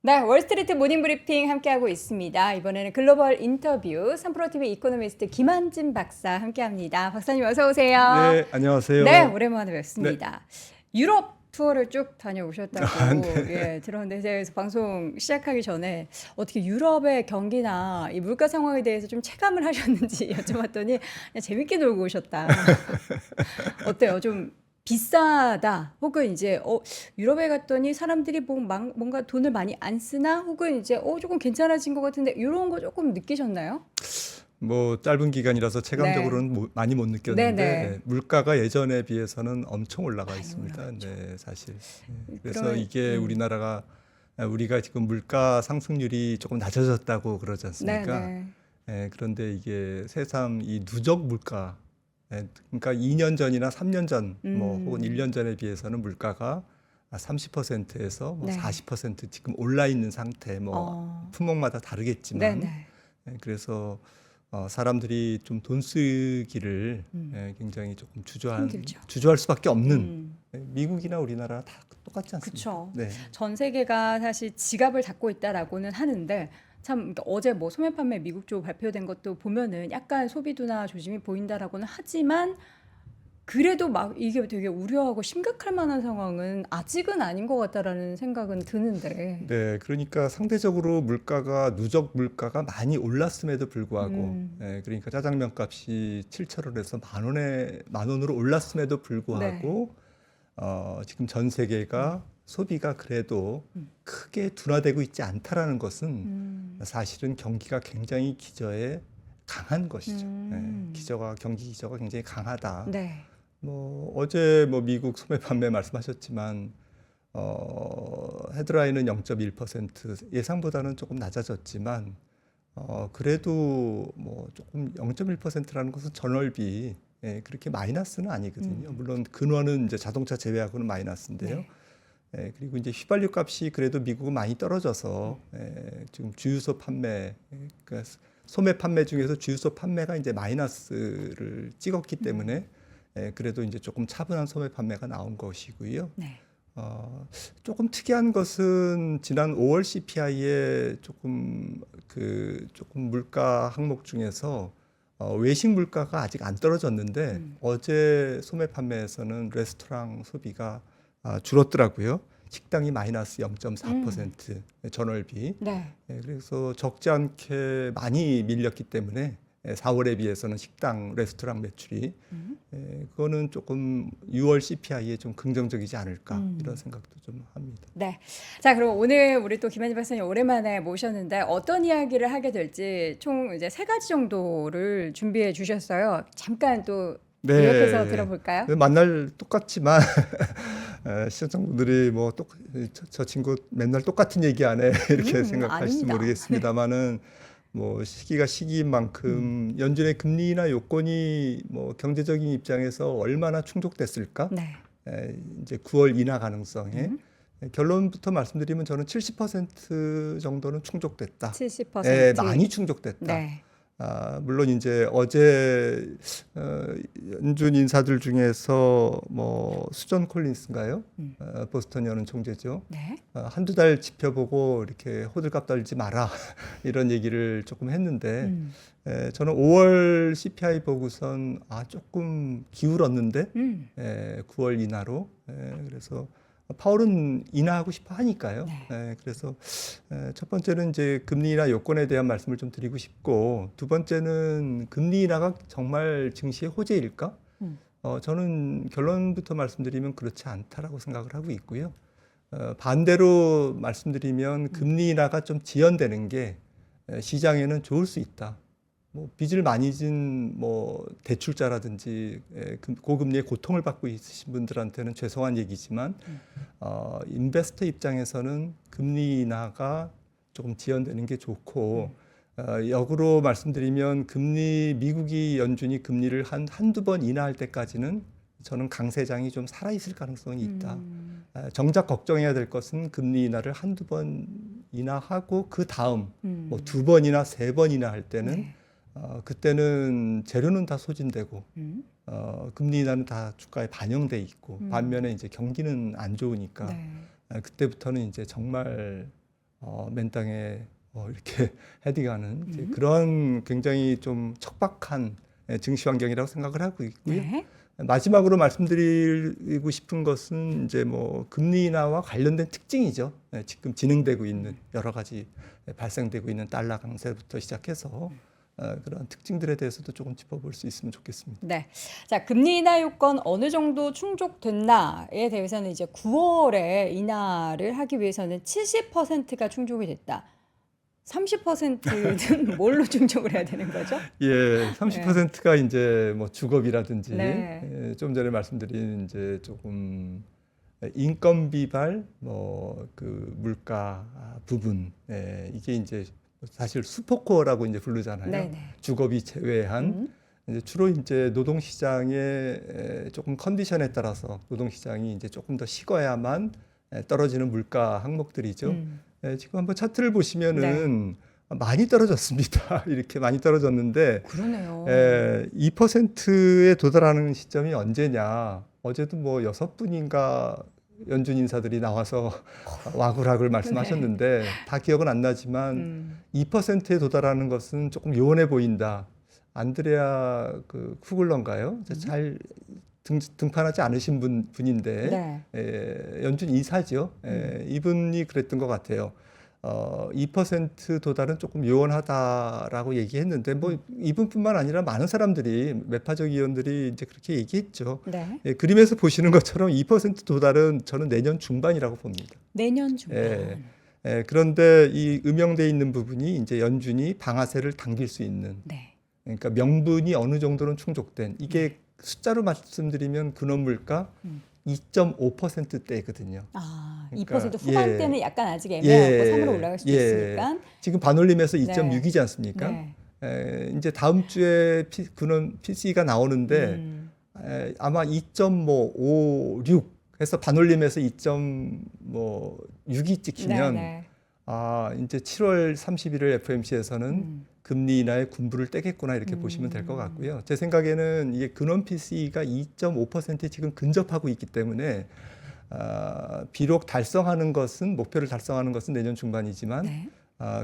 네, 월스트리트 모닝 브리핑 함께하고 있습니다. 이번에는 글로벌 인터뷰 3프로TV 이코노미스트 김한진 박사 함께합니다. 박사님 어서 오세요. 네, 네, 안녕하세요. 오랜만에 네. 뵙습니다. 유럽 투어를 쭉 다녀오셨다고 네. 들었는데 제가 그래서 방송 시작하기 전에 어떻게 유럽의 경기나 이 물가 상황에 대해서 좀 체감을 하셨는지 여쭤봤더니 그냥 재밌게 놀고 오셨다. 어때요? 좀 비싸다. 혹은 이제 유럽에 갔더니 사람들이 뭔가 돈을 많이 안 쓰나? 혹은 이제 조금 괜찮아진 것 같은데 이런 거 조금 느끼셨나요? 뭐 짧은 기간이라서 네. 체감적으로는 많이 못 느꼈는데 네네. 물가가 예전에 비해서는 엄청 올라가 많이 있습니다. 올라갔죠. 네, 사실. 그래서 그러면 이게 우리가 지금 물가 상승률이 조금 낮아졌다고 그러지 않습니까? 네네. 그런데 이게 새삼 이 누적 물가, 그러니까 2년 전이나 3년 전, 뭐 혹은 음. 1년 전에 비해서는 물가가 30%에서 뭐 네. 40% 지금 올라 있는 상태, 뭐 어. 품목마다 다르겠지만, 네네. 그래서 사람들이 좀 돈 쓰기를 음. 굉장히 조금 힘들죠. 주저할 수밖에 없는, 음. 미국이나 우리나라 다 똑같지 않습니까? 그쵸. 네. 전 세계가 사실 지갑을 닫고 있다라고는 하는데 참 그러니까 어제 뭐 소매 판매 미국 쪽 발표된 것도 보면은 약간 소비 둔화 조짐이 보인다라고는 하지만 그래도 막 이게 되게 우려하고 심각할 만한 상황은 아직은 아닌 것 같다라는 생각은 드는데. 네, 그러니까 상대적으로 누적 물가가 많이 올랐음에도 불구하고, 음. 그러니까 짜장면 값이 7,000원에서 만 원으로 올랐음에도 네. 불구하고, 지금 전 세계가 소비가 그래도 음. 크게 둔화되고 있지 않다라는 것은 음. 사실은 경기가 굉장히 기저에 강한 것이죠. 음. 경기 기저가 굉장히 강하다. 네. 뭐 어제 뭐 미국 소매 판매 말씀하셨지만 헤드라인은 0.1% 예상보다는 조금 낮아졌지만 그래도 뭐 조금 0.1%라는 것은 전월비 그렇게 마이너스는 아니거든요. 물론 근원은 이제 자동차 제외하고는 마이너스인데요. 네. 그리고 이제 휘발유 값이 그래도 미국은 많이 떨어져서 지금 주유소 판매, 그러니까 소매 판매 중에서 주유소 판매가 이제 마이너스를 찍었기 때문에 그래도 이제 조금 차분한 소매 판매가 나온 것이고요. 네. 조금 특이한 것은 지난 5월 CPI에 조금 물가 항목 중에서 외식 물가가 아직 안 떨어졌는데 어제 소매 판매에서는 레스토랑 소비가 줄었더라고요. 식당이 마이너스 0.4% 전월비. 네. 그래서 적지 않게 많이 밀렸기 때문에 4월에 비해서는 식당, 레스토랑 매출이 그거는 조금 6월 CPI에 좀 긍정적이지 않을까 이런 생각도 좀 합니다. 네. 자, 그럼 오늘 우리 또 김한진 박사님 오랜만에 모셨는데 어떤 이야기를 하게 될지 총 이제 세 가지 정도를 준비해 주셨어요. 잠깐 또 요약해서 네, 들어볼까요? 만날 똑같지만 시청자분들이 뭐 저 친구 맨날 똑같은 얘기 안 해 이렇게 생각하실지 아닙니다. 모르겠습니다만은 뭐 시기가 시기인 만큼 연준의 금리나 요건이 뭐 경제적인 입장에서 얼마나 충족됐을까? 네. 이제 9월 인하 가능성에 음. 결론부터 말씀드리면 저는 70% 정도는 충족됐다. 70%. 많이 충족됐다. 네. 물론 이제 어제 연준 인사들 중에서 뭐 수전 콜린스인가요? 보스턴 연은 총재죠. 네. 한두 달 지켜보고 이렇게 호들갑 떨지 마라 이런 얘기를 조금 했는데 저는 5월 CPI 보고선 조금 기울었는데 9월 인하로 그래서 파월은 인하하고 싶어 하니까요. 네. 그래서 첫 번째는 이제 금리나 요건에 대한 말씀을 좀 드리고 싶고 두 번째는 금리 인하가 정말 증시의 호재일까? 저는 결론부터 말씀드리면 그렇지 않다라고 생각을 하고 있고요. 반대로 말씀드리면 금리 인하가 좀 지연되는 게 시장에는 좋을 수 있다. 뭐 빚을 많이 진 뭐 대출자라든지 고금리의 고통을 받고 있으신 분들한테는 죄송한 얘기지만 인베스터 입장에서는 금리 인하가 조금 지연되는 게 좋고 역으로 말씀드리면 미국이 연준이 금리를 한두 번 인하할 때까지는 저는 강세장이 좀 살아있을 가능성이 있다. 정작 걱정해야 될 것은 금리 인하를 한두 번 인하하고 그 다음 뭐 두 번이나 세 번이나 할 때는 네. 그때는 재료는 다 소진되고 금리 인하는 다 주가에 반영돼 있고 반면에 이제 경기는 안 좋으니까 네. 그때부터는 이제 정말 맨땅에 이렇게 헤딩하는 이제 그런 굉장히 좀 척박한 증시 환경이라고 생각을 하고 있고요. 네. 마지막으로 말씀드리고 싶은 것은 이제 뭐 금리 인하와 관련된 특징이죠. 지금 진행되고 있는 여러 가지 발생되고 있는 달러 강세부터 시작해서 그런 특징들에 대해서도 조금 짚어볼 수 있으면 좋겠습니다. 네. 자, 금리 인하 요건 어느 정도 충족됐나에 대해서는 이제 9월에 인하를 하기 위해서는 70%가 충족이 됐다. 30%는 뭘로 충족을 해야 되는 거죠? 예, 30%가 이제 뭐 주거비라든지 네. 좀 전에 말씀드린 이제 조금 인건 비발 뭐 그 물가 부분 이게 이제 사실 수포코어라고 이제 부르잖아요. 네네. 주거비 제외한 이제 주로 이제 노동시장의 조금 컨디션에 따라서 노동시장이 이제 조금 더 식어야만 떨어지는 물가 항목들이죠. 지금 한번 차트를 보시면은 많이 떨어졌습니다. 이렇게 많이 떨어졌는데 그러네요. 2%에 도달하는 시점이 언제냐? 어제도 뭐 6분인가 연준 인사들이 나와서 와글와글 말씀하셨는데 다 기억은 안 나지만 2%에 도달하는 것은 조금 요원해 보인다. 안드레아 그 쿠글러인가요? 잘 등판하지 않으신 분인데 네. 연준 이사죠. 이분이 그랬던 것 같아요. 2% 도달은 조금 요원하다라고 얘기했는데 뭐 이분뿐만 아니라 많은 사람들이 매파적 위원들이 이제 그렇게 얘기했죠. 네. 그림에서 보시는 것처럼 2% 도달은 저는 내년 중반이라고 봅니다. 내년 중반. 그런데 이 음영돼 있는 부분이 이제 연준이 방아쇠를 당길 수 있는 네. 그러니까 명분이 어느 정도는 충족된 이게 숫자로 말씀드리면 근원 물가 2.5%대거든요. 아, 그러니까, 2% 후반대는 약간 아직 애매하고 3으로 올라갈 수도 있으니까. 지금 반올림에서 2.6이지 않습니까? 네. 이제 다음 주에 근원 PC가 나오는데 아마 2.56 해서 반올림에서 2.6이 찍히면 이제 7월 31일 FOMC에서는 금리 인하의 군부를 떼겠구나 이렇게 보시면 될 것 같고요. 제 생각에는 이게 근원 PC가 2.5%에 지금 근접하고 있기 때문에 비록 목표를 달성하는 것은 내년 중반이지만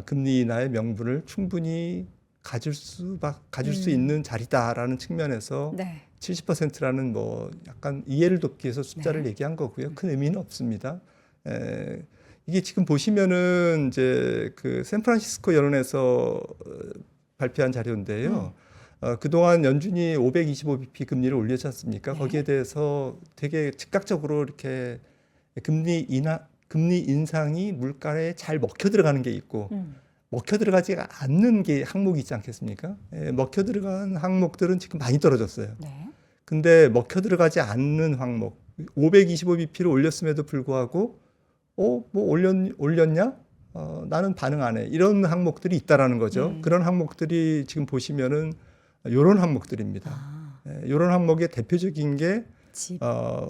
금리 인하의 명분을 충분히 가질 수 있는 자리다라는 측면에서 70%라는 뭐 약간 이해를 돕기 위해서 숫자를 얘기한 거고요. 큰 의미는 없습니다. 이게 지금 보시면은 이제 그 샌프란시스코 여론에서 발표한 자료인데요. 그동안 연준이 525bp 금리를 올렸지 않습니까? 거기에 대해서 되게 즉각적으로 이렇게 금리 인상이 물가에 잘 먹혀 들어가는 게 있고 먹혀 들어가지 않는 게 항목이 있지 않겠습니까? 먹혀 들어간 항목들은 지금 많이 떨어졌어요. 근데 먹혀 들어가지 않는 항목 525bp를 올렸음에도 불구하고 뭐 올렸냐? 나는 반응 안 해. 이런 항목들이 있다라는 거죠. 그런 항목들이 지금 보시면은 이런 항목들입니다. 이런 항목의 대표적인 게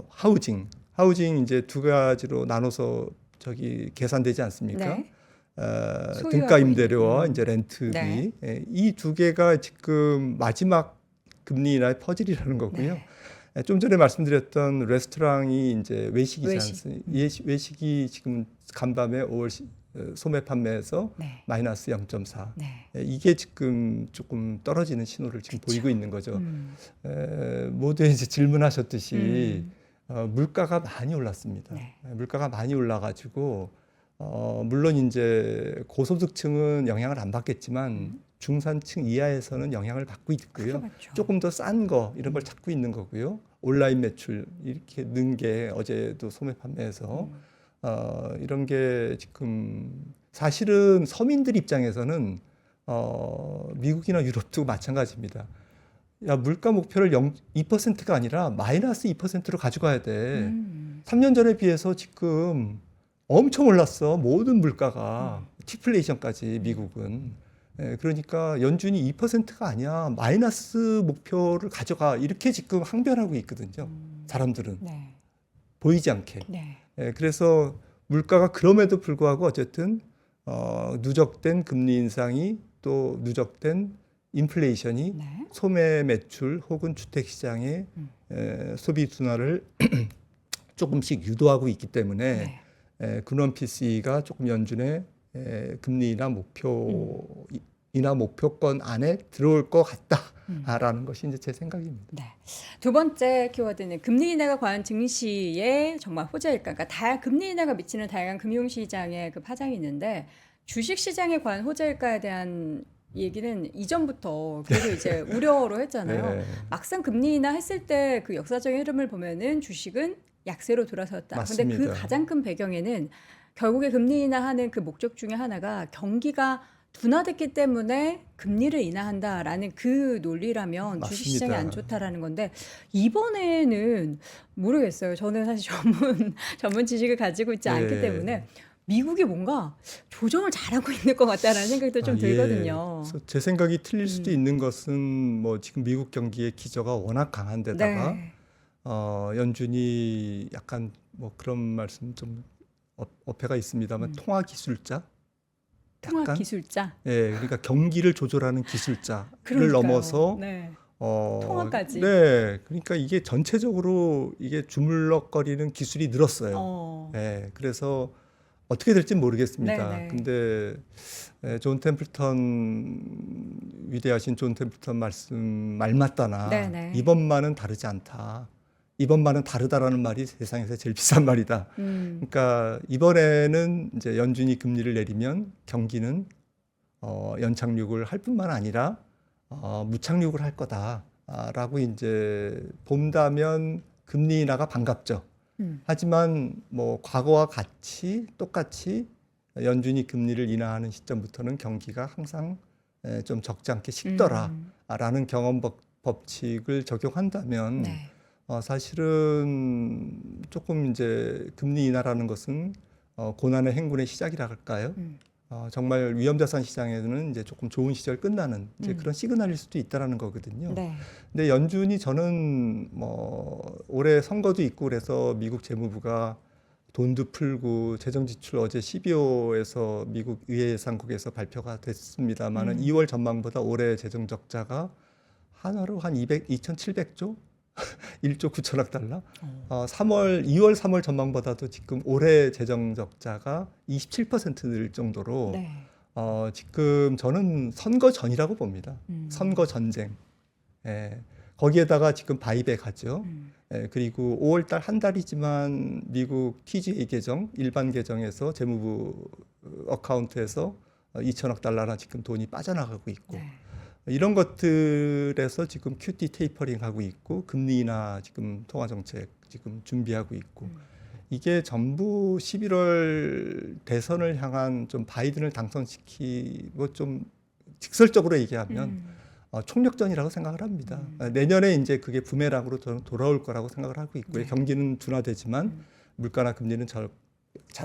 하우징 이제 두 가지로 나눠서 계산되지 않습니까? 등가 임대료와 이제 렌트비 이 두 개가 지금 마지막 금리 인하의 퍼즐이라는 거고요. 좀 전에 말씀드렸던 레스토랑이 이제 외식이지 않습니까? 외식이 지금 간밤에 5월 소매 판매에서 마이너스 0.4. 이게 지금 조금 떨어지는 신호를 지금 보이고 있는 거죠. 모두 이제 질문하셨듯이 물가가 많이 올랐습니다. 물가가 많이 올라가지고 물론 이제 고소득층은 영향을 안 받겠지만 중산층 이하에서는 영향을 받고 있고요. 조금 더 싼 거 이런 걸 찾고 있는 거고요. 온라인 매출 이렇게 는 게 어제도 소매 판매에서 이런 게 지금 사실은 서민들 입장에서는 미국이나 유럽도 마찬가지입니다. 야, 물가 목표를 2%가 아니라 마이너스 2%로 가져가야 돼. 3년 전에 비해서 지금 엄청 올랐어. 모든 물가가 티플레이션까지 미국은. 그러니까 연준이 2%가 아니야. 마이너스 목표를 가져가. 이렇게 지금 항변하고 있거든요. 사람들은. 보이지 않게. 그래서 물가가 그럼에도 불구하고 어쨌든 누적된 금리 인상이 또 누적된 인플레이션이 소매 매출 혹은 주택 시장의 소비 둔화를 조금씩 유도하고 있기 때문에 근원 PC가 조금 연준의 금리 인하 목표권 안에 들어올 것 같다라는 것이 이제 제 생각입니다. 네. 두 번째 키워드는 금리 인하가 과연 증시에 정말 호재일까? 그러니까 금리 인하가 미치는 다양한 금융시장의 그 파장이 있는데 주식시장에 과연 호재일까에 대한 얘기는 이전부터 계속 이제 우려로 했잖아요. 네. 막상 금리 인하 했을 때 그 역사적인 흐름을 보면은 주식은 약세로 돌아섰다. 근데 그 맞습니다. 가장 큰 배경에는 결국에 금리 인하하는 그 목적 중에 하나가 경기가 둔화됐기 때문에 금리를 인하한다라는 그 논리라면 주식시장이 안 맞습니다. 좋다라는 건데 이번에는 모르겠어요. 저는 사실 전문 지식을 가지고 있지 않기 예. 때문에 미국이 뭔가 조정을 잘하고 있는 것 같다라는 생각도 좀 예. 들거든요. 그래서 제 생각이 틀릴 수도 음. 있는 것은 뭐 지금 미국 경기의 기저가 워낙 강한데다가 네. 연준이 약간 뭐 그런 말씀 좀 어폐가 있습니다만 통화 기술자 통화 약간 기술자. 예, 그러니까 경기를 조절하는 기술자를 그러니까요. 넘어서 네. 어, 통화까지. 네, 그러니까 이게 전체적으로 이게 주물럭거리는 기술이 늘었어요. 어. 예, 그래서 어떻게 될지 모르겠습니다. 네네. 근데 존 템플턴 위대하신 존 템플턴 말 맞다나 네네. 이번만은 다르지 않다. 이번만은 다르다라는 말이 세상에서 제일 비싼 말이다. 그러니까 이번에는 이제 연준이 금리를 내리면 경기는 연착륙을 할 뿐만 아니라 무착륙을 할 거다라고 이제 본다면 금리 인하가 반갑죠. 하지만 뭐 과거와 똑같이 연준이 금리를 인하하는 시점부터는 경기가 항상 좀 적지 않게 식더라라는 경험 법칙을 적용한다면 네. 사실은 조금 이제 금리 인하라는 것은 고난의 행군의 시작이라 할까요? 정말 위험자산 시장에는 이제 조금 좋은 시절 끝나는 이제 그런 시그널일 수도 있다라는 거거든요. 네. 근데 연준이 저는 뭐 올해 선거도 있고 그래서 미국 재무부가 돈도 풀고 재정 지출 어제 12호에서 미국 의회 예산국에서 발표가 됐습니다만은 2월 전망보다 올해 재정 적자가 한화로 한 2,700조 1조 9천억 달러. 2월, 3월 전망보다도 지금 올해 재정 적자가 27% 늘 정도로 네. 지금 저는 선거 전이라고 봅니다. 선거 전쟁. 예. 거기에다가 지금 바이백 하죠. 예, 그리고 5월 달 한 달이지만 미국 TGA 계정, 일반 계정에서 재무부 어카운트에서 2천억 달러나 지금 돈이 빠져나가고 있고 네. 이런 것들에서 지금 QT 테이퍼링 하고 있고 금리 인하 지금 통화 정책 지금 준비하고 있고 이게 전부 11월 대선을 향한 좀 바이든을 당선시키고 좀 직설적으로 얘기하면 총력전이라고 생각을 합니다. 내년에 이제 그게 부메랑으로 저는 돌아올 거라고 생각을 하고 있고요. 경기는 둔화되지만 물가나 금리는 잘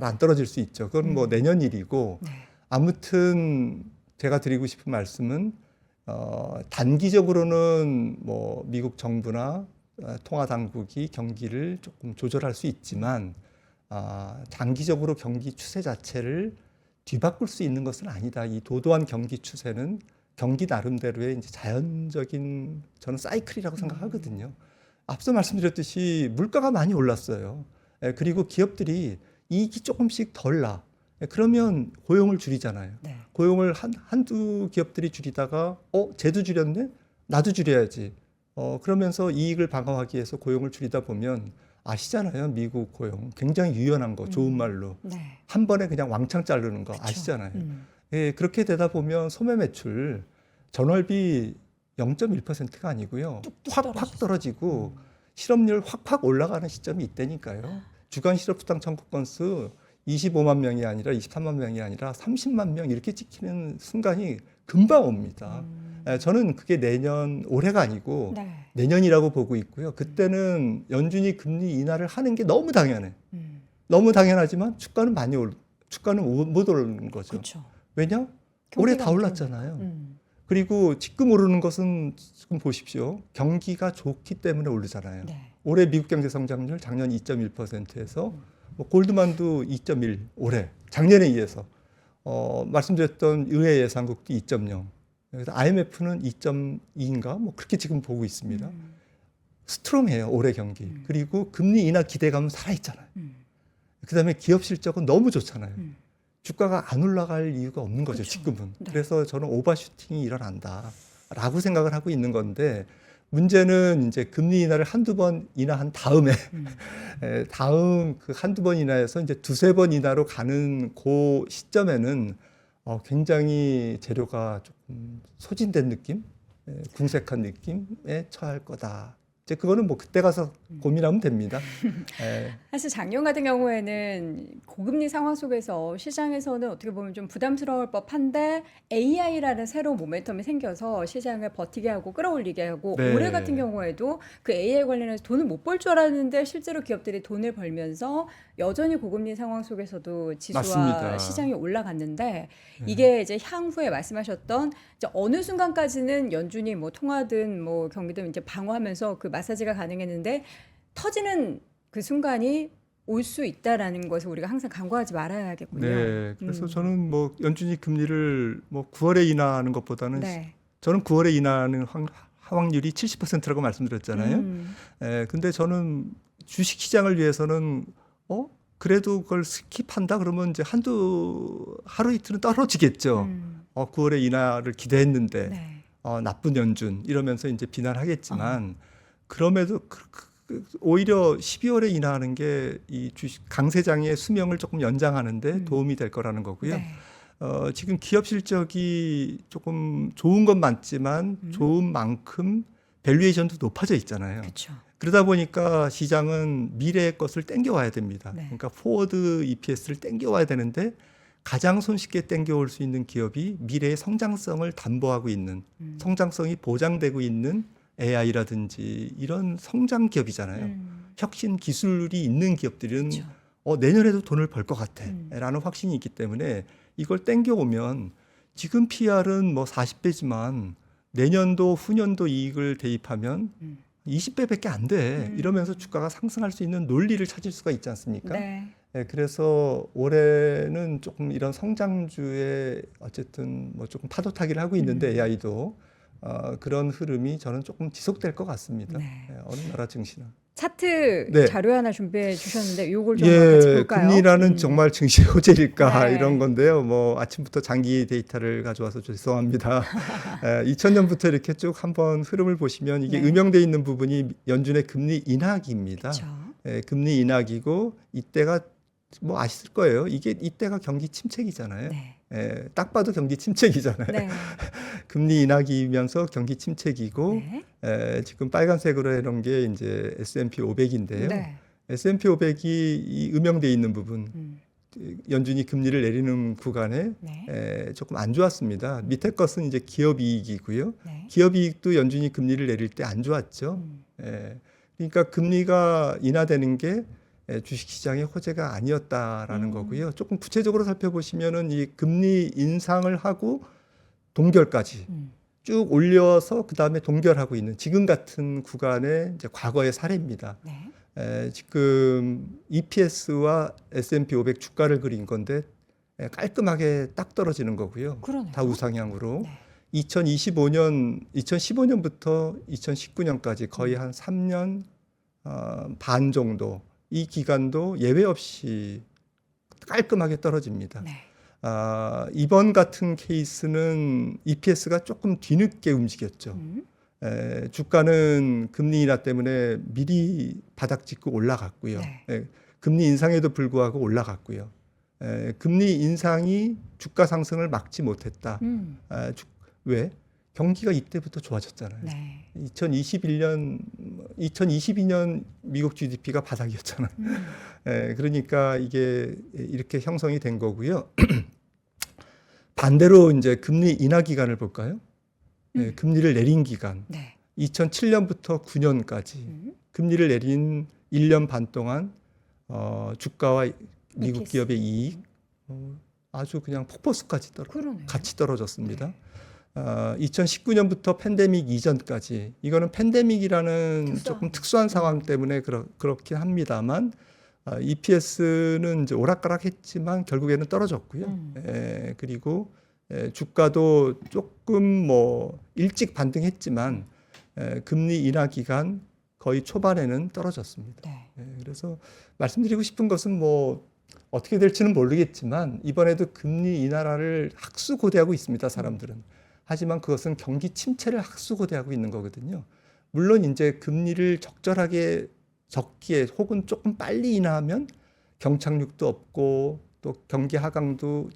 안 떨어질 수 있죠. 그건 뭐 내년 일이고 네. 아무튼 제가 드리고 싶은 말씀은 단기적으로는 뭐 미국 정부나 통화 당국이 경기를 조금 조절할 수 있지만 장기적으로 경기 추세 자체를 뒤바꿀 수 있는 것은 아니다. 이 도도한 경기 추세는 경기 나름대로의 이제 자연적인 저는 사이클이라고 생각하거든요. 앞서 말씀드렸듯이 물가가 많이 올랐어요. 그리고 기업들이 이익이 조금씩 덜 나. 그러면 고용을 줄이잖아요. 네. 고용을 한두 기업들이 줄이다가 쟤도 줄였네? 나도 줄여야지. 그러면서 이익을 방어하기 위해서 고용을 줄이다 보면 아시잖아요. 미국 고용 굉장히 유연한 거 좋은 말로 네. 한 번에 그냥 왕창 자르는 거 그쵸. 아시잖아요. 예, 그렇게 되다 보면 소매 매출 전월비 0.1%가 아니고요. 확 떨어지고 실업률 확 올라가는 시점이 있다니까요. 주간 실업수당 청구 건수 25만 명이 아니라 23만 명이 아니라 30만 명 이렇게 찍히는 순간이 금방 옵니다. 저는 그게 올해가 아니고 네. 내년이라고 보고 있고요. 그때는 연준이 금리 인하를 하는 게 너무 당연해. 너무 당연하지만 주가는 못 오르는 거죠. 그렇죠. 왜냐? 올해 다 올랐잖아요. 그리고 지금 오르는 것은 지금 보십시오. 경기가 좋기 때문에 오르잖아요. 네. 올해 미국 경제 성장률 작년 2.1%에서 뭐 골드만도 2.1 올해 작년에 의해서 말씀드렸던 의회 예산국도 2.0 그래서 IMF는 2.2인가 뭐 그렇게 지금 보고 있습니다. 스트롱해요 올해 경기. 그리고 금리 인하 기대감은 살아있잖아요. 그다음에 기업 실적은 너무 좋잖아요. 주가가 안 올라갈 이유가 없는 거죠, 그렇죠. 지금은. 네. 그래서 저는 오버슈팅이 일어난다라고 생각을 하고 있는 건데 문제는 이제 금리 인하를 한두 번 인하한 다음에 다음 그 한두 번 인하에서 이제 두세 번 인하로 가는 그 시점에는 굉장히 재료가 조금 소진된 느낌, 궁색한 느낌에 처할 거다. 이제 그거는 뭐 그때 가서 고민하면 됩니다. 사실 작년 같은 경우에는 고금리 상황 속에서 시장에서는 어떻게 보면 좀 부담스러울 법한데 AI라는 새로운 모멘텀이 생겨서 시장을 버티게 하고 끌어올리게 하고 네. 올해 같은 경우에도 그 AI 관련해서 돈을 못 벌 줄 알았는데 실제로 기업들이 돈을 벌면서 여전히 고금리 상황 속에서도 지수와 맞습니다. 시장이 올라갔는데 이게 이제 향후에 말씀하셨던 이제 어느 순간까지는 연준이 뭐 통화든 뭐 경기든 이제 방어하면서 그 마사지가 가능했는데 터지는 그 순간이 올 수 있다라는 것을 우리가 항상 간과하지 말아야겠군요. 네, 그래서 저는 뭐 연준이 금리를 뭐 9월에 인하하는 것보다는 네. 저는 9월에 인하하는 확률이 70%라고 말씀드렸잖아요. 근데 저는 주식 시장을 위해서는 그래도 그걸 스킵한다 그러면 이제 하루 이틀은 떨어지겠죠. 9월에 인하를 기대했는데 네. 나쁜 연준 이러면서 이제 비난하겠지만 그럼에도 오히려 12월에 인하하는 게 이 주식 강세장의 수명을 조금 연장하는데 도움이 될 거라는 거고요. 네. 지금 기업 실적이 조금 좋은 건 맞지만 좋은 만큼 밸류에이션도 높아져 있잖아요. 그렇죠. 그러다 보니까 시장은 미래의 것을 땡겨와야 됩니다. 네. 그러니까 포워드 EPS를 땡겨와야 되는데 가장 손쉽게 땡겨올 수 있는 기업이 미래의 성장성을 담보하고 있는 성장성이 보장되고 있는 AI라든지 이런 성장 기업이잖아요. 혁신 기술이 있는 기업들은 그렇죠. 내년에도 돈을 벌 것 같아 라는 확신이 있기 때문에 이걸 땡겨오면 지금 PR은 뭐 40배지만 내년도 후년도 이익을 대입하면 20배밖에 안 돼. 이러면서 주가가 상승할 수 있는 논리를 찾을 수가 있지 않습니까? 네. 그래서 올해는 조금 이런 성장주에 어쨌든 뭐 조금 파도 타기를 하고 있는데 AI도 그런 흐름이 저는 조금 지속될 것 같습니다. 네. 어느 나라 증시나. 차트 네. 자료 하나 준비해 주셨는데 이걸 좀 같이 볼까요? 금리라는 정말 증시 호재일까 네. 이런 건데요. 뭐 아침부터 장기 데이터를 가져와서 죄송합니다. 2000년부터 이렇게 쭉 한번 흐름을 보시면 이게 네. 음영돼 있는 부분이 연준의 금리 인하기입니다. 그렇죠. 금리 인하기고 이때가 뭐 아실 거예요. 이때가 경기 침체기잖아요. 네. 딱 봐도 경기 침체기잖아요. 네. 금리 인하기면서 경기 침체기고 네. 지금 빨간색으로 해놓은 게 이제 S&P 500인데요. 네. S&P 500이 이 음영돼 있는 부분, 연준이 금리를 내리는 구간에 네. 조금 안 좋았습니다. 밑에 것은 이제 기업 이익이고요. 네. 기업 이익도 연준이 금리를 내릴 때 안 좋았죠. 그러니까 금리가 인하되는 게 주식시장의 호재가 아니었다라는 거고요. 조금 구체적으로 살펴보시면은 이 금리 인상을 하고 동결까지 쭉 올려서 그 다음에 동결하고 있는 지금 같은 구간의 이제 과거의 사례입니다. 네. 지금 EPS와 S&P 500 주가를 그린 건데 깔끔하게 딱 떨어지는 거고요. 그러네요. 다 우상향으로. 네. 2015년부터 2019년까지 거의 한 3년 반 정도 이 기간도 예외 없이 깔끔하게 떨어집니다. 네. 이번 같은 케이스는 EPS가 조금 뒤늦게 움직였죠. 주가는 금리 인하 때문에 미리 바닥 짚고 올라갔고요. 네. 금리 인상에도 불구하고 올라갔고요. 금리 인상이 주가 상승을 막지 못했다. 왜? 경기가 이때부터 좋아졌잖아요. 네. 2022년 미국 GDP가 바닥이었잖아요. 그러니까 이게 이렇게 형성이 된 거고요. 반대로 이제 금리 인하 기간을 볼까요? 금리를 내린 기간. 네. 2007년부터 9년까지 금리를 내린 1년 반 동안 주가와 미국 EPS. 기업의 이익 아주 그냥 폭포수까지 그러네요. 같이 떨어졌습니다. 2019년부터 팬데믹 이전까지 이거는 팬데믹이라는 조금 특수한 상황 때문에 그렇긴 합니다만 EPS는 이제 오락가락했지만 결국에는 떨어졌고요. 그리고 주가도 조금 뭐 일찍 반등했지만 금리 인하 기간 거의 초반에는 떨어졌습니다. 네. 그래서 말씀드리고 싶은 것은 뭐 어떻게 될지는 모르겠지만 이번에도 금리 인하를 학수고대하고 있습니다, 사람들은. 하지만 그것은 경기 침체를 학수고대하고 있는 거거든요. 물론 이제 금리를 적절하게 적기에 혹은 조금 빨리 인하하면 경착륙도 없고 또 경기 하강도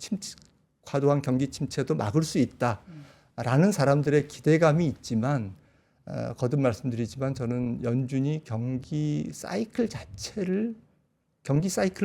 과도한 경기 침체도 막을 수 있다라는 사람들의 기대감이 있지만 거듭 말씀드리지만 저는 연준이 경기 사이클을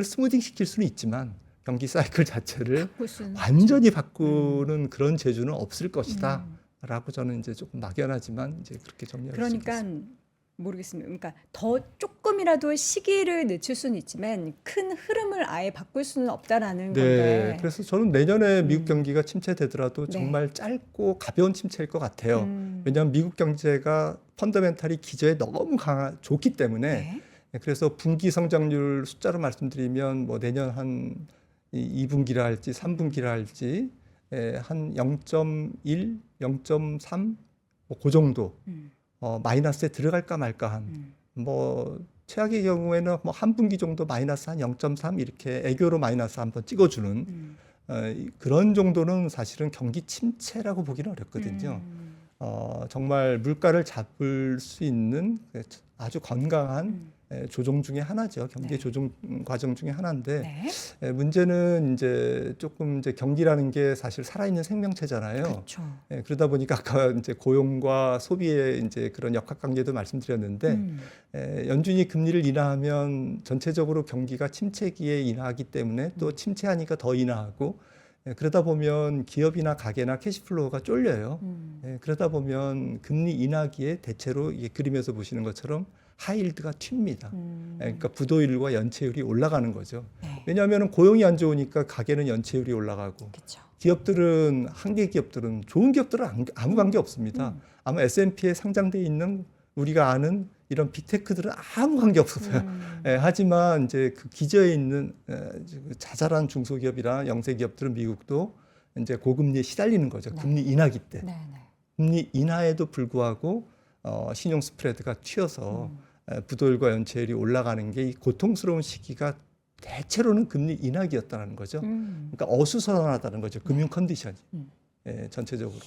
스무딩 시킬 수는 있지만 경기 사이클 자체를 완전히 바꾸는 그런 재주는 없을 것이다. 라고 저는 이제 조금 막연하지만 이제 그렇게 정리할 수 있겠습니다. 그러니까 모르겠습니다. 그러니까 더 조금이라도 시기를 늦출 수는 있지만 큰 흐름을 아예 바꿀 수는 없다라는 네, 건데. 그래서 저는 내년에 미국 경기가 침체되더라도 네. 정말 짧고 가벼운 침체일 것 같아요. 왜냐하면 미국 경제가 펀더멘탈이 기저에 너무 좋기 때문에 네. 그래서 분기 성장률 숫자로 말씀드리면 뭐 내년 한 2분기라 할지 3분기라 할지 한 0.1, 0.3, 뭐 그 정도 마이너스에 들어갈까 말까 한 뭐 최악의 경우에는 뭐 한 분기 정도 마이너스 한 0.3 이렇게 애교로 마이너스 한번 찍어주는 그런 정도는 사실은 경기 침체라고 보기는 어렵거든요. 정말 물가를 잡을 수 있는 아주 건강한 조정 중에 하나죠. 경기 네. 조정 과정 중에 하나인데 네. 문제는 이제 조금 이제 경기라는 게 사실 살아있는 생명체잖아요. 그렇죠. 그러다 보니까 아까 이제 고용과 소비의 이제 그런 역학관계도 말씀드렸는데 연준이 금리를 인하하면 전체적으로 경기가 침체기에 인하하기 때문에 또 침체하니까 더 인하하고 그러다 보면 기업이나 가게나 캐시플로우가 쫄려요. 그러다 보면 금리 인하기에 대체로 이게 그림에서 보시는 것처럼 하이힐드가 튑니다. 그러니까 부도율과 연체율이 올라가는 거죠. 네. 왜냐하면 고용이 안 좋으니까 가게는 연체율이 올라가고 그렇죠. 기업들은 한계 기업들은 좋은 기업들은 아무 관계 없습니다. 아마 S&P에 상장돼 있는 우리가 아는 이런 빅테크들은 아무 관계 없어요. 하지만 이제 그 기저에 있는 자잘한 중소기업이나 영세 기업들은 미국도 이제 고금리에 시달리는 거죠. 네. 금리 인하기 때. 네. 금리 인하에도 불구하고 신용 스프레드가 튀어서 부도율과 연체율이 올라가는 게 이 고통스러운 시기가 대체로는 금리 인하기였다는 거죠. 그러니까 어수선하다는 거죠. 금융 컨디션이 전체적으로.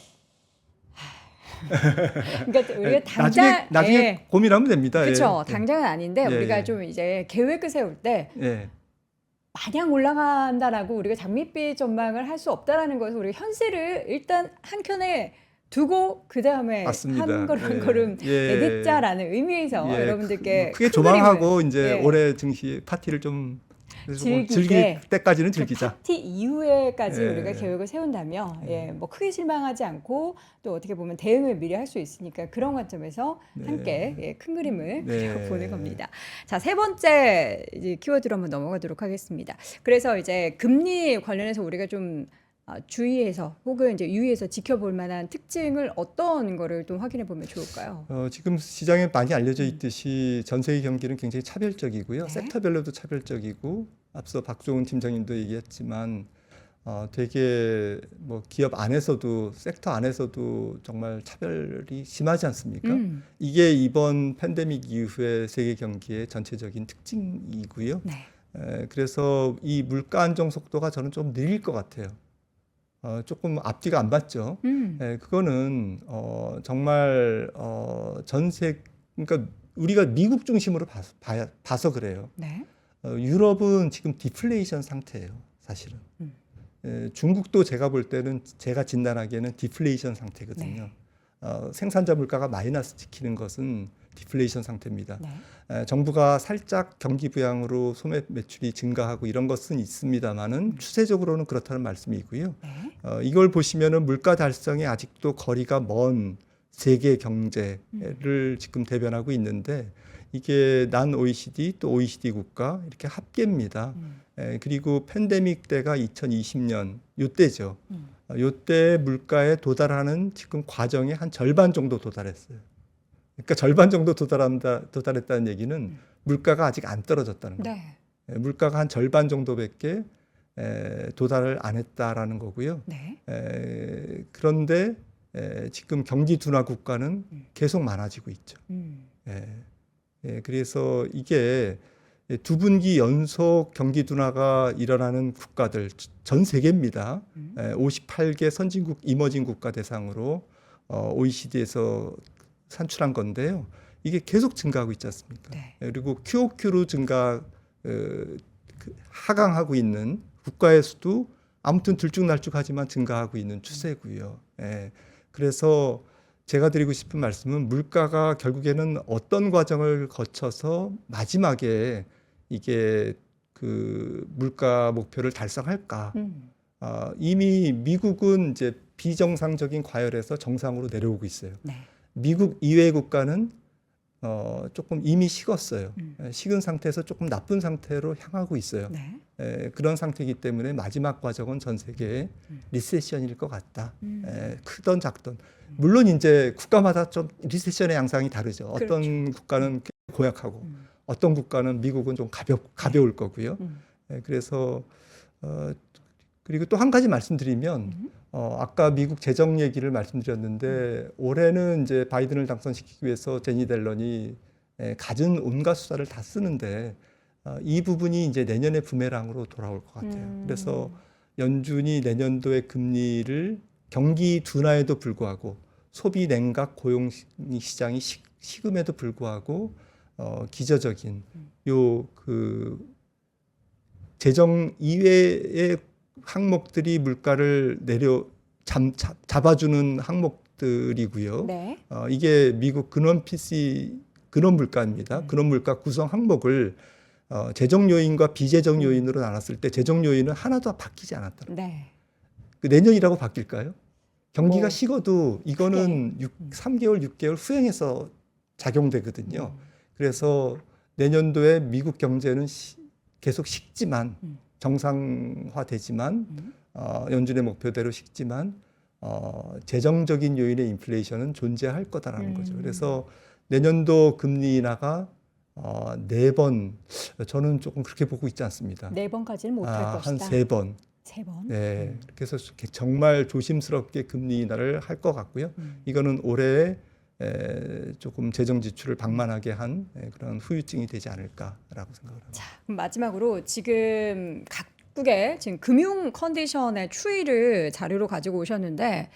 그러니까 우리가 당장 나중에 고민하면 됩니다. 그렇죠. 당장은 아닌데 예, 우리가 예. 좀 이제 계획을 세울 때 예. 마냥 올라간다라고 우리가 장밋빛 전망을 할 수 없다라는 것을 우리가 현실을 일단 한 켠에 두고 그 다음에 맞습니다. 한 걸음 한 예. 걸음 예. 내딛자라는 의미에서 예, 여러분들께 크게 큰 조망하고 그림을, 이제 예. 올해 증시 파티를 좀 즐기게. 즐길 때까지는 그 즐기자. 파티 이후에까지 예. 우리가 계획을 세운다면 뭐 크게 실망하지 않고 또 어떻게 보면 대응을 미리 할 수 있으니까 그런 관점에서 함께 큰 그림을 그려보는 겁니다. 자, 세 번째 이제 키워드로 한번 넘어가도록 하겠습니다. 그래서 이제 금리 관련해서 우리가 좀 주의해서 혹은 이제 유의해서 지켜볼 만한 특징을 어떤 거를 좀 확인해 보면 좋을까요? 지금 시장에 많이 알려져 있듯이 전 세계 경기는 굉장히 차별적이고요. 네. 섹터별로도 차별적이고 앞서 박종훈 팀장님도 얘기했지만 되게 뭐 기업 안에서도 섹터 안에서도 정말 차별이 심하지 않습니까? 이게 이번 팬데믹 이후의 세계 경기의 전체적인 특징이고요. 네. 그래서 이 물가 안정 속도가 저는 좀 느릴 것 같아요. 조금 앞뒤가 안 맞죠. 그거는 정말 그러니까 우리가 미국 중심으로 봐서 그래요. 네. 유럽은 지금 디플레이션 상태예요, 사실은. 중국도 제가 볼 때는 제가 진단하기에는 디플레이션 상태거든요. 생산자 물가가 마이너스 지키는 것은 디플레이션 상태입니다. 네. 정부가 살짝 경기 부양으로 소매 매출이 증가하고 이런 것은 있습니다만은 추세적으로는 그렇다는 말씀이고요. 네. 이걸 보시면은 물가 달성에 아직도 거리가 먼 세계 경제를 지금 대변하고 있는데 이게 난 OECD 또 OECD 국가 이렇게 합계입니다. 그리고 팬데믹 때가 2020년 요때죠. 요때 물가에 도달하는 지금 과정의 한 절반 정도 도달했어요. 그러니까 절반 정도 도달했다는 얘기는 물가가 아직 안 떨어졌다는 거예요. 네. 물가가 한 절반 정도밖에 도달을 안 했다라는 거고요. 네. 그런데 지금 경기 둔화 국가는 계속 많아지고 있죠. 그래서 이게 두 분기 연속 경기 둔화가 일어나는 국가들 전 세계입니다. 58개 선진국 이머징 국가 대상으로 OECD에서 산출한 건데요. 이게 계속 증가하고 있지 않습니까? 네. 그리고 QOQ로 하강하고 있는 국가의 수도 아무튼 들쭉날쭉하지만 증가하고 있는 추세고요. 그래서 제가 드리고 싶은 말씀은 물가가 결국에는 어떤 과정을 거쳐서 마지막에 이게 그 물가 목표를 달성할까? 이미 미국은 이제 비정상적인 과열에서 정상으로 내려오고 있어요. 네. 미국 이외의 국가는 조금 이미 식었어요. 식은 상태에서 조금 나쁜 상태로 향하고 있어요. 네. 그런 상태이기 때문에 마지막 과정은 전 세계의 리세션일 것 같다. 크던 작던. 물론 이제 국가마다 좀 리세션의 양상이 다르죠. 어떤 그렇죠. 국가는 고약하고 어떤 국가는 미국은 좀 가벼울 거고요. 그래서 그리고 또 한 가지 말씀드리면 아까 미국 재정 얘기를 말씀드렸는데 올해는 이제 바이든을 당선시키기 위해서 제니 델런이 갖은 온갖 수단을 다 쓰는데 이 부분이 이제 내년에 부메랑으로 돌아올 것 같아요. 그래서 연준이 내년도의 금리를 경기 둔화에도 불구하고 소비 냉각 고용 시장이 식음에도 불구하고 기저적인 요 그 재정 이외의 항목들이 물가를 잡아주는 항목들이고요. 네. 이게 미국 근원 PC 근원 물가입니다. 근원 물가 구성 항목을 재정 요인과 비재정 요인으로 나눴을 때 재정 요인은 하나도 바뀌지 않았다. 네. 그 내년이라고 바뀔까요? 경기가 뭐, 식어도 이거는 3개월, 6개월 후행해서 작용되거든요. 그래서 내년도에 미국 경제는 계속 식지만 정상화되지만 연준의 목표대로 식지만 재정적인 요인의 인플레이션은 존재할 거다라는 거죠. 그래서 내년도 금리 인하가 4번 저는 조금 그렇게 보고 있지 않습니다. 4번까지는 못할 한 것이다. 3번. 3번. 네, 그래서 정말 조심스럽게 금리 인하를 할 것 같고요. 이거는 올해 조금 재정 지출을 방만하게 한 그런 후유증이 되지 않을까라고 생각을 합니다. 자, 그럼 마지막으로 지금 각국의 지금 금융 컨디션의 추이를 자료로 가지고 오셨는데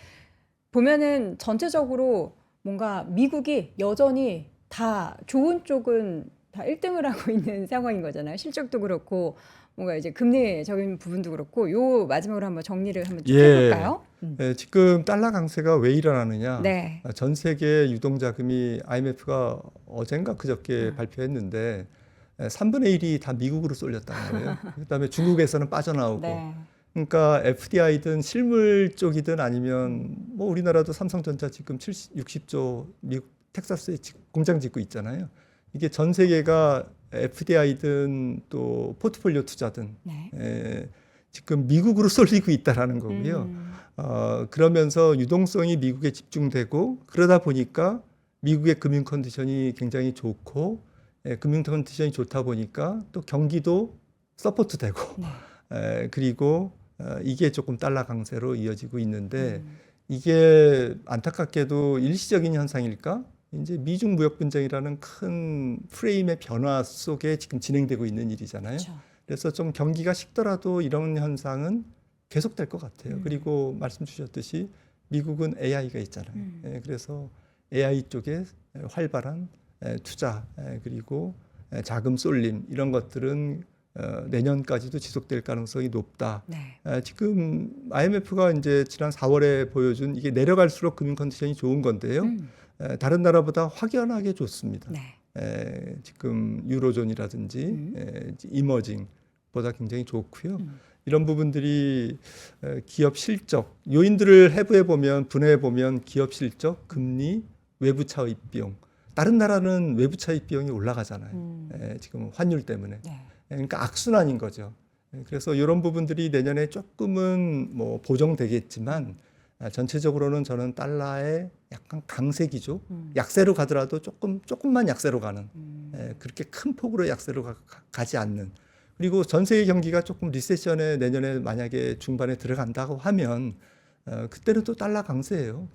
보면은 전체적으로 뭔가 미국이 여전히 다 좋은 쪽은 다 1등을 하고 있는 상황인 거잖아요. 실적도 그렇고 뭔가 이제 금리적인 부분도 그렇고 요 마지막으로 한번 정리를 한번 쭉 해볼까요? 지금 달러 강세가 왜 일어나느냐? 네. 전 세계 유동자금이 IMF가 어젠가 그저께 발표했는데 3분의 1이 다 미국으로 쏠렸다는 거예요. 그다음에 중국에서는 빠져나오고. 네. 그러니까 FDI든 실물 쪽이든 아니면 뭐 우리나라도 삼성전자 지금 60조 미국 텍사스에 공장 짓고 있잖아요. 이게 전 세계가 FDI든 또 포트폴리오 투자든 네. 지금 미국으로 쏠리고 있다라는 거고요. 그러면서 유동성이 미국에 집중되고 그러다 보니까 미국의 금융 컨디션이 굉장히 좋고 금융 컨디션이 좋다 보니까 또 경기도 서포트되고 그리고 이게 조금 달러 강세로 이어지고 있는데 이게 안타깝게도 일시적인 현상일까? 이제 미중 무역 분쟁이라는 큰 프레임의 변화 속에 지금 진행되고 있는 일이잖아요. 그렇죠. 그래서 좀 경기가 식더라도 이런 현상은 계속될 것 같아요. 그리고 말씀 주셨듯이 미국은 AI가 있잖아요. 그래서 AI 쪽에 활발한 투자 그리고 자금 쏠림 이런 것들은 내년까지도 지속될 가능성이 높다. 네. 지금 IMF가 이제 지난 4월에 보여준 이게 내려갈수록 금융 컨디션이 좋은 건데요. 다른 나라보다 확연하게 좋습니다. 네. 지금 유로존이라든지 이머징보다 굉장히 좋고요. 이런 부분들이 기업 실적 요인들을 해부해 보면 분해해 보면 기업 실적, 금리, 외부 차입 비용. 다른 나라는 외부 차입 비용이 올라가잖아요. 지금 환율 때문에. 네. 그러니까 악순환인 거죠. 그래서 이런 부분들이 내년에 조금은 뭐 보정되겠지만 전체적으로는 저는 달러의 약간 강세 기조, 약세로 가더라도 조금만 약세로 가는 그렇게 큰 폭으로 약세로 가지 않는 그리고 전 세계 경기가 조금 리세션에 내년에 만약에 중반에 들어간다고 하면 그때는 또 달러 강세예요.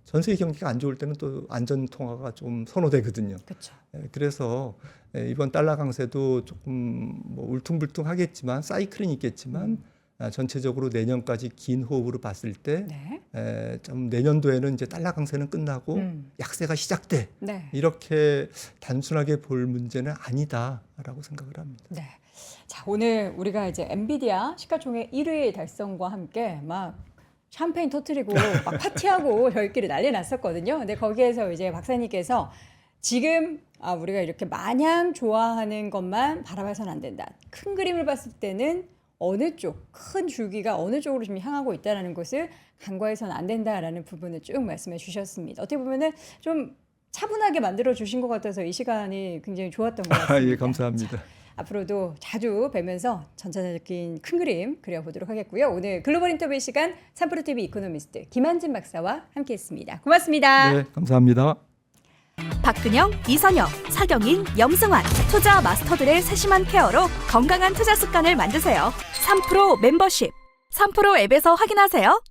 전 세계 경기가 안 좋을 때는 또 안전 통화가 좀 선호되거든요. 그렇죠. 그래서 이번 달러 강세도 조금 뭐 울퉁불퉁하겠지만 사이클은 있겠지만 전체적으로 내년까지 긴 호흡으로 봤을 때 좀 내년도에는 이제 달러 강세는 끝나고 약세가 시작돼. 네. 이렇게 단순하게 볼 문제는 아니다라고 생각을 합니다. 네. 자, 오늘 우리가 이제 엔비디아 시가총액 1위 달성과 함께 막 샴페인 터트리고 막 파티하고 저희끼리 난리 났었거든요. 근데 거기에서 이제 박사님께서 지금 우리가 이렇게 마냥 좋아하는 것만 바라봐서는 안 된다. 큰 그림을 봤을 때는 어느 쪽, 큰 줄기가 어느 쪽으로 지금 향하고 있다는 것을 간과해서는 안 된다라는 부분을 쭉 말씀해 주셨습니다. 어떻게 보면은 좀 차분하게 만들어 주신 것 같아서 이 시간이 굉장히 좋았던 것 같습니다. 예, 감사합니다. 자, 앞으로도 자주 뵈면서 전체적인 큰 그림 그려보도록 하겠고요. 오늘 글로벌 인터뷰 시간 3프로TV 이코노미스트 김한진 박사와 함께했습니다. 고맙습니다. 네, 감사합니다. 박근영, 이선영, 사경인, 염승환 투자 마스터들의 세심한 케어로 건강한 투자 습관을 만드세요. 3프로 멤버십 3프로 앱에서 확인하세요.